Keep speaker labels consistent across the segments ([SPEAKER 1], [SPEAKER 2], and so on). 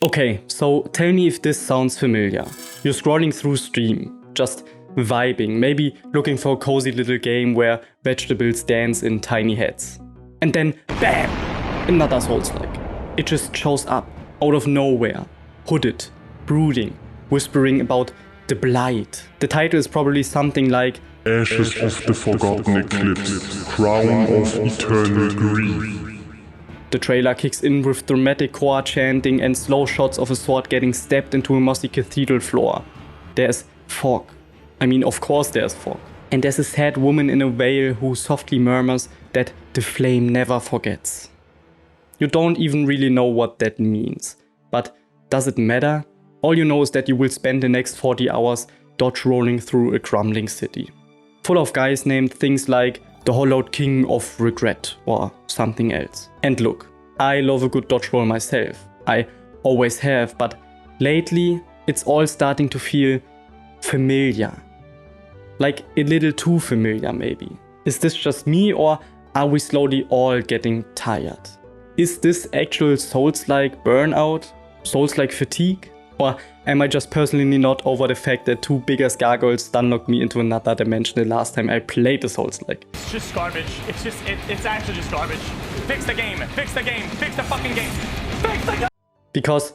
[SPEAKER 1] Okay, so tell me if this sounds familiar. You're scrolling through Steam, just vibing, maybe looking for a cozy little game where vegetables dance in tiny heads. And then BAM! Another Soulslike. It just shows up, out of nowhere, hooded, brooding, whispering about the blight. The title is probably something like
[SPEAKER 2] Ashes of the Forgotten Eclipse, Crown of Eternal Grief.
[SPEAKER 1] The trailer kicks in with dramatic choir chanting and slow shots of a sword getting stabbed into a mossy cathedral floor. There's fog. I mean, of course there's fog. And there's a sad woman in a veil who softly murmurs that the flame never forgets. You don't even really know what that means. But does it matter? All you know is that you will spend the next 40 hours dodge rolling through a crumbling city. Full of guys named things like the Hollowed King of Regret or something else. And look, I love a good dodge roll myself. I always have, but lately it's all starting to feel familiar. Like a little too familiar maybe. Is this just me or are we slowly all getting tired? Is this actual Souls-like burnout? Souls-like fatigue? Or am I just personally not over the fact that two bigger gargoyles stunlocked me into another dimension the last time I played a Souls-like?
[SPEAKER 3] It's just garbage. It's actually just garbage. Fix the game. Fix the game. Fix the fucking game. Fix the game.
[SPEAKER 1] Because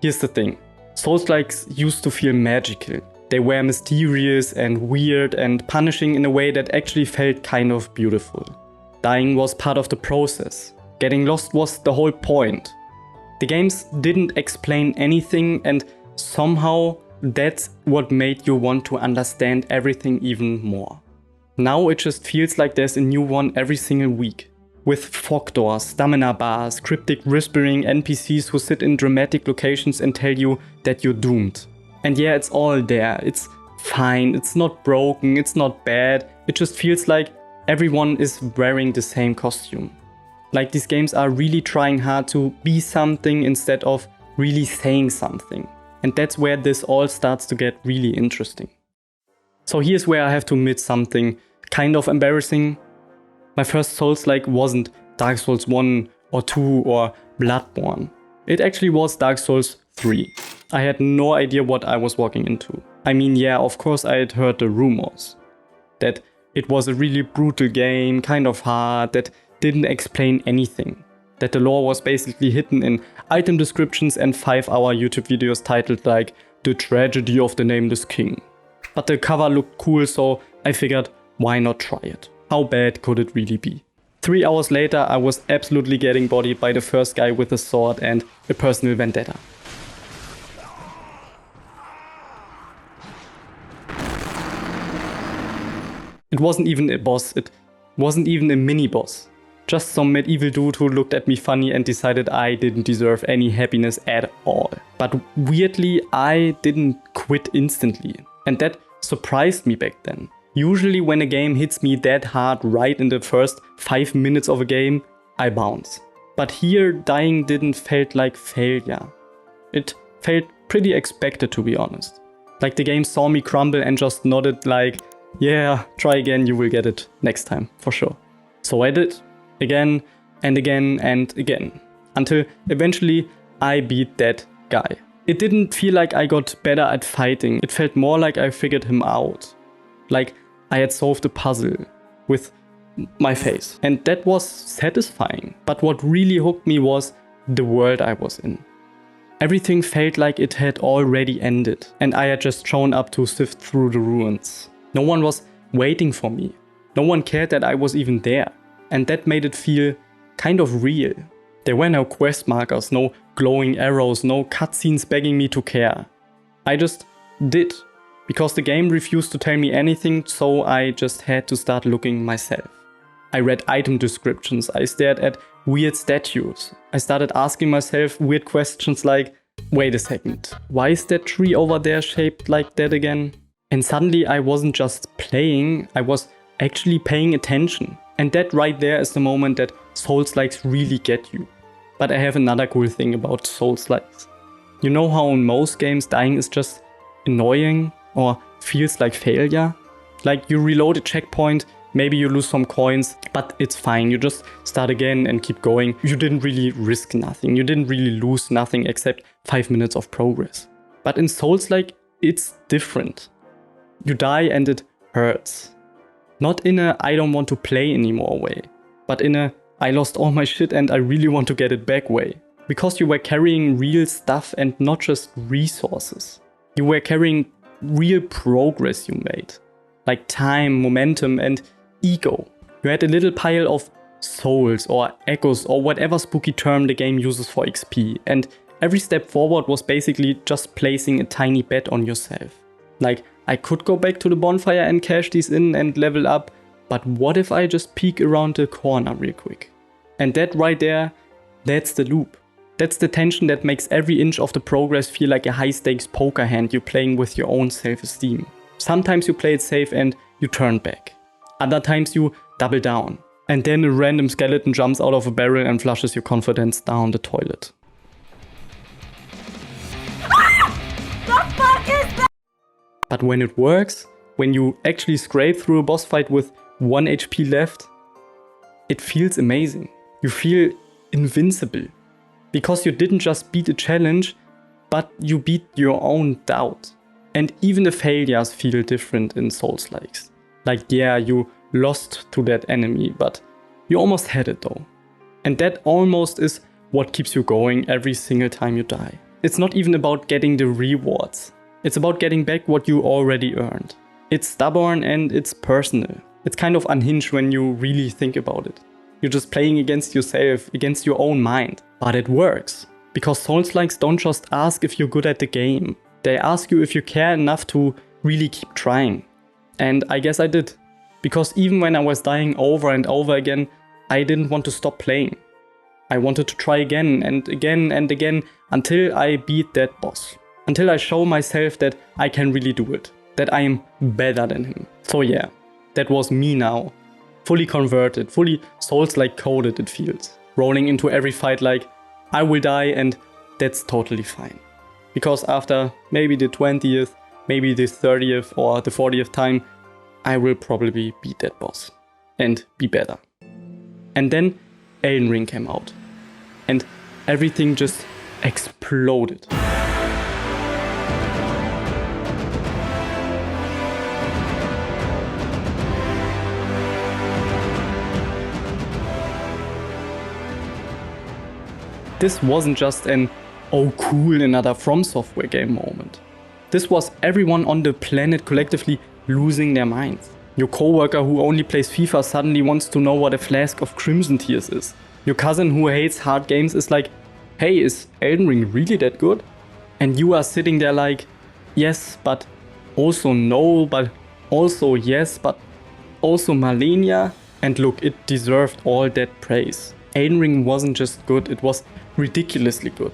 [SPEAKER 1] here's the thing. Souls-likes used to feel magical. They were mysterious and weird and punishing in a way that actually felt kind of beautiful. Dying was part of the process. Getting lost was the whole point. The games didn't explain anything and somehow that's what made you want to understand everything even more. Now it just feels like there's a new one every single week. With fog doors, stamina bars, cryptic whispering NPCs who sit in dramatic locations and tell you that you're doomed. And yeah, it's all there, it's fine, it's not broken, it's not bad, it just feels like everyone is wearing the same costume. Like these games are really trying hard to be something instead of really saying something. And that's where this all starts to get really interesting. So here's where I have to admit something kind of embarrassing. My first Souls-like wasn't Dark Souls 1 or 2 or Bloodborne. It actually was Dark Souls 3. I had no idea what I was walking into. I mean, yeah, of course I had heard the rumors. That it was a really brutal game, kind of hard, that didn't explain anything. That the lore was basically hidden in item descriptions and 5-hour YouTube videos titled like The Tragedy of the Nameless King. But the cover looked cool, so I figured, why not try it? How bad could it really be? 3 hours later I was absolutely getting bodied by the first guy with a sword and a personal vendetta. It wasn't even a boss, it wasn't even a mini-boss. Just some medieval dude who looked at me funny and decided I didn't deserve any happiness at all. But weirdly, I didn't quit instantly. And that surprised me back then. Usually when a game hits me that hard right in the first 5 minutes of a game, I bounce. But here, dying didn't felt like failure. It felt pretty expected, to be honest. Like the game saw me crumble and just nodded like, yeah, try again, you will get it next time, for sure. So I did. Again and again and again. Until eventually I beat that guy. It didn't feel like I got better at fighting. It felt more like I figured him out. Like I had solved a puzzle with my face. And that was satisfying. But what really hooked me was the world I was in. Everything felt like it had already ended. And I had just shown up to sift through the ruins. No one was waiting for me. No one cared that I was even there. And that made it feel kind of real. There were no quest markers, no glowing arrows, no cutscenes begging me to care. I just did. Because the game refused to tell me anything, so I just had to start looking myself. I read item descriptions, I stared at weird statues. I started asking myself weird questions like, wait a second, why is that tree over there shaped like that again? And suddenly I wasn't just playing, I was actually paying attention. And that right there is the moment that Souls-likes really get you. But I have another cool thing about Souls-likes. You know how in most games dying is just annoying or feels like failure? Like you reload a checkpoint, maybe you lose some coins, But it's fine, you just start again and keep going. You didn't really risk nothing, you didn't really lose nothing except 5 minutes of progress. But in Souls-like, it's different. You die and it hurts. Not in a I don't want to play anymore way, but in a I lost all my shit and I really want to get it back way. Because you were carrying real stuff and not just resources. You were carrying real progress you made. Like time, momentum and ego. You had a little pile of souls or echoes or whatever spooky term the game uses for XP, and every step forward was basically just placing a tiny bet on yourself. Like, I could go back to the bonfire and cash these in and level up, but what if I just peek around the corner real quick? And that right there, that's the loop. That's the tension that makes every inch of the progress feel like a high stakes poker hand you're playing with your own self-esteem. Sometimes you play it safe and you turn back. Other times you double down. And then a random skeleton jumps out of a barrel and flushes your confidence down the toilet.
[SPEAKER 4] The fuck is that?
[SPEAKER 1] But when it works, when you actually scrape through a boss fight with 1 HP left, it feels amazing. You feel invincible. Because you didn't just beat a challenge, but you beat your own doubt. And even the failures feel different in Soulslikes. Like, yeah, you lost to that enemy, but you almost had it though. And that almost is what keeps you going every single time you die. It's not even about getting the rewards. It's about getting back what you already earned. It's stubborn and it's personal. It's kind of unhinged when you really think about it. You're just playing against yourself, against your own mind. But it works. Because Soulslikes don't just ask if you're good at the game. They ask you if you care enough to really keep trying. And I guess I did. Because even when I was dying over and over again, I didn't want to stop playing. I wanted to try again and again and again until I beat that boss. Until I show myself that I can really do it. That I am better than him. So yeah, that was me now. Fully converted, fully Souls-like coded it feels. Rolling into every fight like, I will die and that's totally fine. Because after maybe the 20th, maybe the 30th or the 40th time, I will probably beat that boss. And be better. And then Alen Ring came out. And everything just exploded. This wasn't just an oh cool another From Software game moment. This was everyone on the planet collectively losing their minds. Your coworker who only plays FIFA suddenly wants to know what a flask of Crimson Tears is. Your cousin who hates hard games is like, hey, is Elden Ring really that good? And you are sitting there like, yes, but also no, but also yes, but also Malenia. And look, it deserved all that praise. Elden Ring wasn't just good, it was ridiculously good.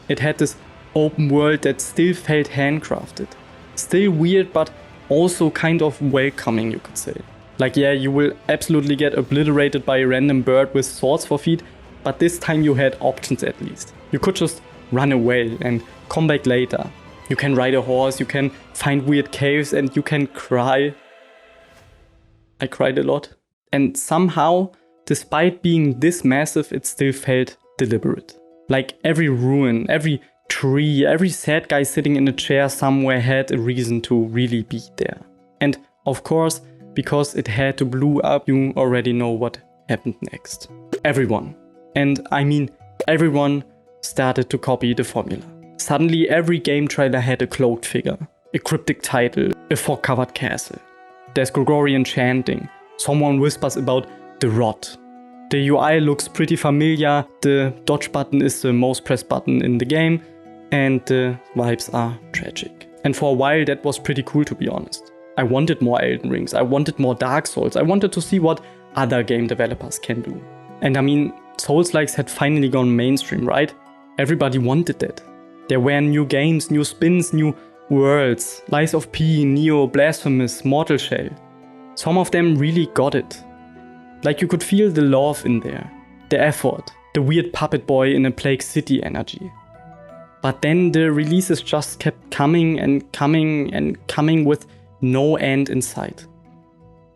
[SPEAKER 1] It had this open world that still felt handcrafted. Still weird, but also kind of welcoming, you could say. Like, yeah, you will absolutely get obliterated by a random bird with swords for feet, but this time you had options at least. You could just run away and come back later. You can ride a horse, you can find weird caves, and you can cry. I cried a lot. And somehow, despite being this massive, it still felt deliberate. Like every ruin, every tree, every sad guy sitting in a chair somewhere had a reason to really be there. And of course, because it had to blow up, you already know what happened next. Everyone, and I mean everyone, started to copy the formula. Suddenly every game trailer had a cloaked figure, a cryptic title, a fog-covered castle. There's Gregorian chanting, someone whispers about the rot. The UI looks pretty familiar, the dodge button is the most pressed button in the game, and the vibes are tragic. And for a while that was pretty cool, to be honest. I wanted more Elden Rings, I wanted more Dark Souls, I wanted to see what other game developers can do. And I mean, Soulslikes had finally gone mainstream, right? Everybody wanted that. There were new games, new spins, new worlds. Lies of P, Nioh, Blasphemous, Mortal Shell. Some of them really got it. Like you could feel the love in there, the effort, the weird puppet boy in a Plague City energy. But then the releases just kept coming and coming and coming with no end in sight.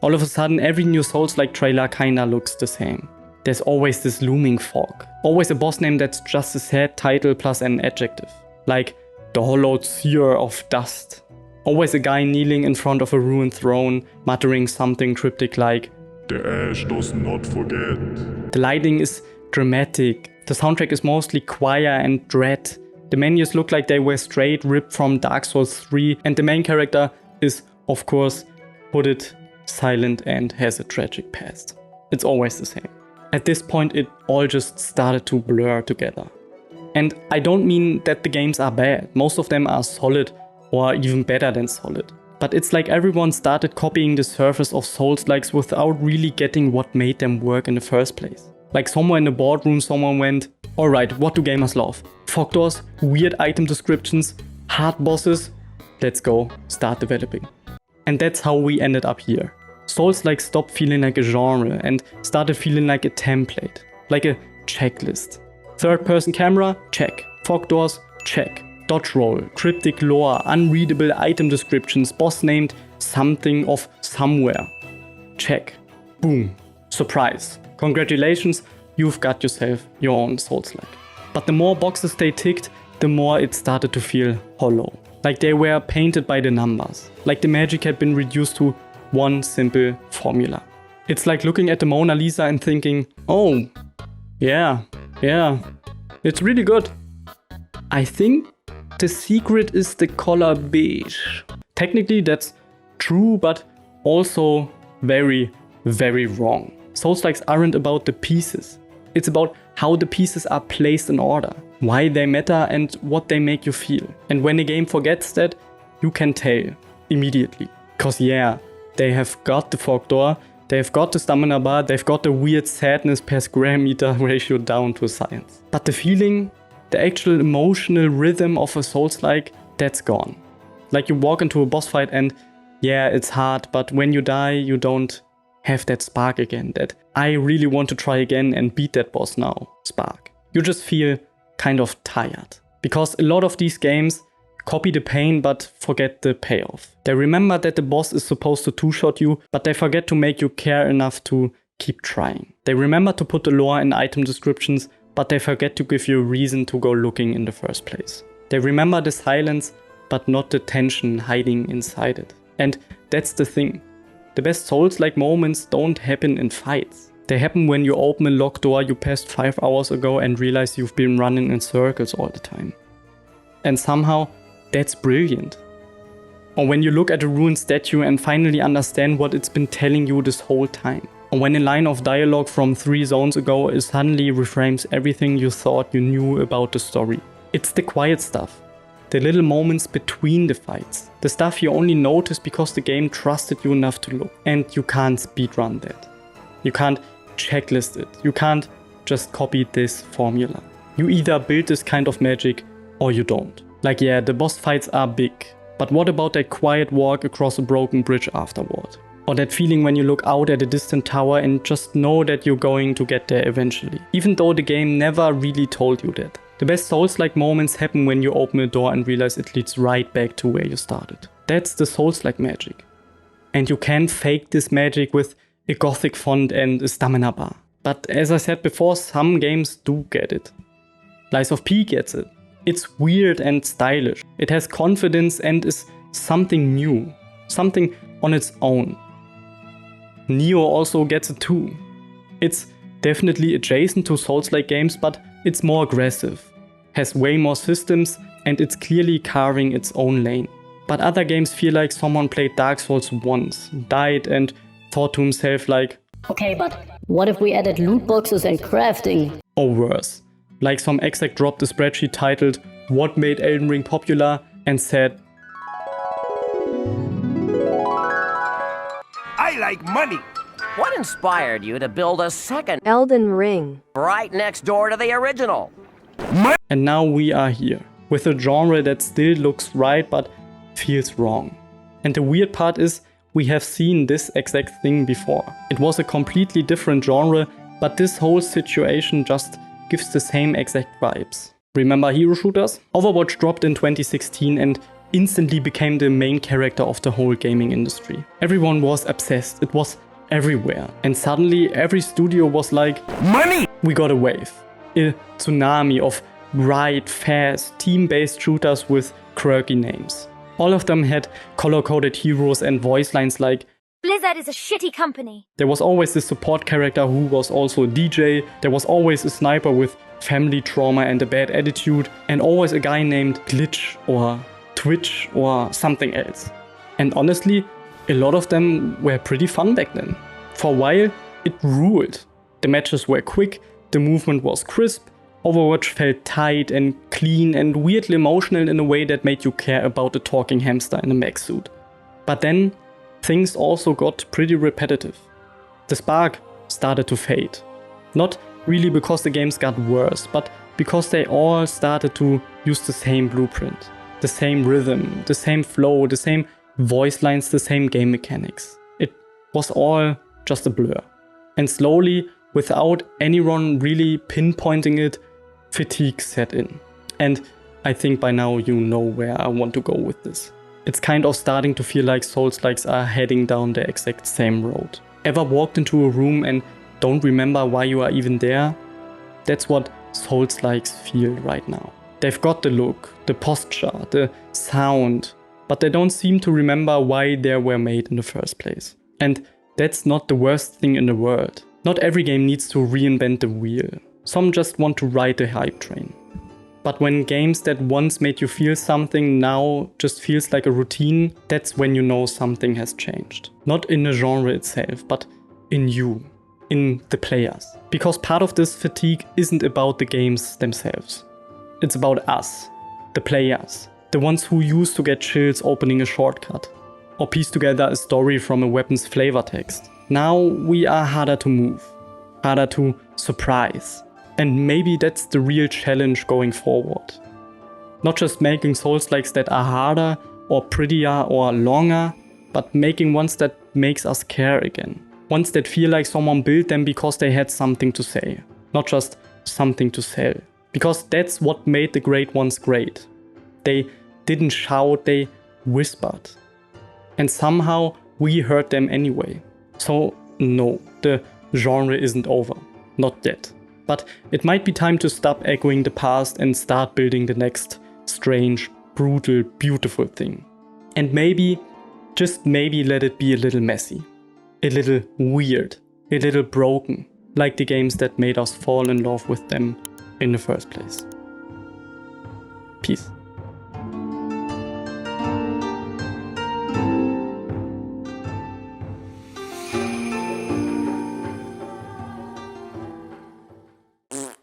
[SPEAKER 1] All of a sudden, every new Souls-like trailer kinda looks the same. There's always this looming fog. Always a boss name that's just a sad title plus an adjective. Like the hollowed seer of dust. Always a guy kneeling in front of a ruined throne, muttering something cryptic like,
[SPEAKER 2] "The ash does not forget."
[SPEAKER 1] The lighting is dramatic. The soundtrack is mostly choir and dread. The menus look like they were straight ripped from Dark Souls 3, and the main character is, of course, hooded, silent, and has a tragic past. It's always the same. At this point, it all just started to blur together. And I don't mean that the games are bad. Most of them are solid, or even better than solid. But it's like everyone started copying the surface of Soulslikes without really getting what made them work in the first place. Like somewhere in the boardroom someone went, alright, what do gamers love? Fog doors, weird item descriptions, hard bosses? Let's go, start developing. And that's how we ended up here. Souls-like stopped feeling like a genre and started feeling like a template, like a checklist. Third-person camera? Check. Fog doors? Check. Dodge roll, cryptic lore, unreadable item descriptions, boss named something of somewhere. Check. Boom. Surprise. Congratulations, you've got yourself your own Souls-like. But the more boxes they ticked, the more it started to feel hollow. Like they were painted by the numbers. Like the magic had been reduced to one simple formula. It's like looking at the Mona Lisa and thinking, oh, yeah, it's really good. I think the secret is the color beige. Technically that's true, but also very, very wrong. Soulslikes aren't about the pieces. It's about how the pieces are placed in order, why they matter and what they make you feel. And when a game forgets that, you can tell immediately. Cause yeah, they have got the fog door, they've got the stamina bar, they've got the weird sadness per square meter ratio down to science. But the feeling, the actual emotional rhythm of a Souls-like, that's gone. Like you walk into a boss fight and yeah, it's hard, but when you die, you don't have that spark again, that I really want to try again and beat that boss now spark. You just feel kind of tired. Because a lot of these games copy the pain but forget the payoff. They remember that the boss is supposed to two-shot you, but they forget to make you care enough to keep trying. They remember to put the lore in item descriptions, but they forget to give you a reason to go looking in the first place. They remember the silence, but not the tension hiding inside it. And that's the thing. The best Souls-like moments don't happen in fights. They happen when you open a locked door you passed 5 hours ago and realize you've been running in circles all the time. And somehow, that's brilliant. Or when you look at a ruined statue and finally understand what it's been telling you this whole time. Or when a line of dialogue from 3 zones ago suddenly reframes everything you thought you knew about the story. It's the quiet stuff. The little moments between the fights. The stuff you only notice because the game trusted you enough to look. And you can't speedrun that. You can't checklist it. You can't just copy this formula. You either build this kind of magic or you don't. Like yeah, the boss fights are big. But what about that quiet walk across a broken bridge afterward? Or that feeling when you look out at a distant tower and just know that you're going to get there eventually. Even though the game never really told you that. The best Souls-like moments happen when you open a door and realize it leads right back to where you started. That's the Souls-like magic. And you can fake this magic with a gothic font and a stamina bar. But as I said before, some games do get it. Lies of P gets it. It's weird and stylish. It has confidence and is something new. Something on its own. Nioh also gets it too. It's definitely adjacent to Souls-like games, but it's more aggressive, has way more systems, and it's clearly carving its own lane. But other games feel like someone played Dark Souls once, died and thought to himself like,
[SPEAKER 5] okay, but what if we added loot boxes and crafting?
[SPEAKER 1] Or worse, like some exec dropped a spreadsheet titled, "What made Elden Ring popular?" and said,
[SPEAKER 6] I like money.
[SPEAKER 7] What inspired you to build a second
[SPEAKER 8] Elden Ring
[SPEAKER 7] right next door to the original?
[SPEAKER 1] And now we are here, with a genre that still looks right but feels wrong. And the weird part is, we have seen this exact thing before. It was a completely different genre, but this whole situation just gives the same exact vibes. Remember hero shooters? Overwatch dropped in 2016 and instantly became the main character of the whole gaming industry. Everyone was obsessed, it was everywhere. And suddenly every studio was like, money! We got a wave. A tsunami of bright, fast, team-based shooters with quirky names. All of them had color-coded heroes and voice lines like,
[SPEAKER 4] Blizzard is a shitty company.
[SPEAKER 1] there was always this support character who was also a DJ, there was always a sniper with family trauma and a bad attitude, and always a guy named Glitch or Twitch or something else. And honestly, a lot of them were pretty fun back then. For a while, it ruled. The matches were quick, the movement was crisp, Overwatch felt tight and clean and weirdly emotional in a way that made you care about a talking hamster in a mech suit. But then, things also got pretty repetitive. The spark started to fade. Not really because the games got worse, but because they all started to use the same blueprint, the same rhythm, the same flow, the same voice lines, the same game mechanics. It was all just a blur. And slowly, without anyone really pinpointing it, fatigue set in. And I think by now you know where I want to go with this. It's kind of starting to feel like Soulslikes are heading down the exact same road. Ever walked into a room and don't remember why you are even there? That's what Soulslikes feel right now. They've got the look, the posture, the sound, but they don't seem to remember why they were made in the first place. And that's not the worst thing in the world. Not every game needs to reinvent the wheel. Some just want to ride the hype train. But when games that once made you feel something now just feels like a routine, that's when you know something has changed. Not in the genre itself, but in you, in the players. Because part of this fatigue isn't about the games themselves. It's about us, the players, the ones who used to get chills opening a shortcut, or piece together a story from a weapon's flavor text. Now we are harder to move, harder to surprise. And maybe that's the real challenge going forward. Not just making Soulslikes that are harder or prettier or longer, but making ones that makes us care again. Ones that feel like someone built them because they had something to say, not just something to sell. Because that's what made the great ones great. They didn't shout, they whispered. And somehow we heard them anyway. So no, the genre isn't over. Not yet. But it might be time to stop echoing the past and start building the next strange, brutal, beautiful thing. And maybe, just maybe let it be a little messy. A little weird. A little broken. Like the games that made us fall in love with them in the first place. Peace.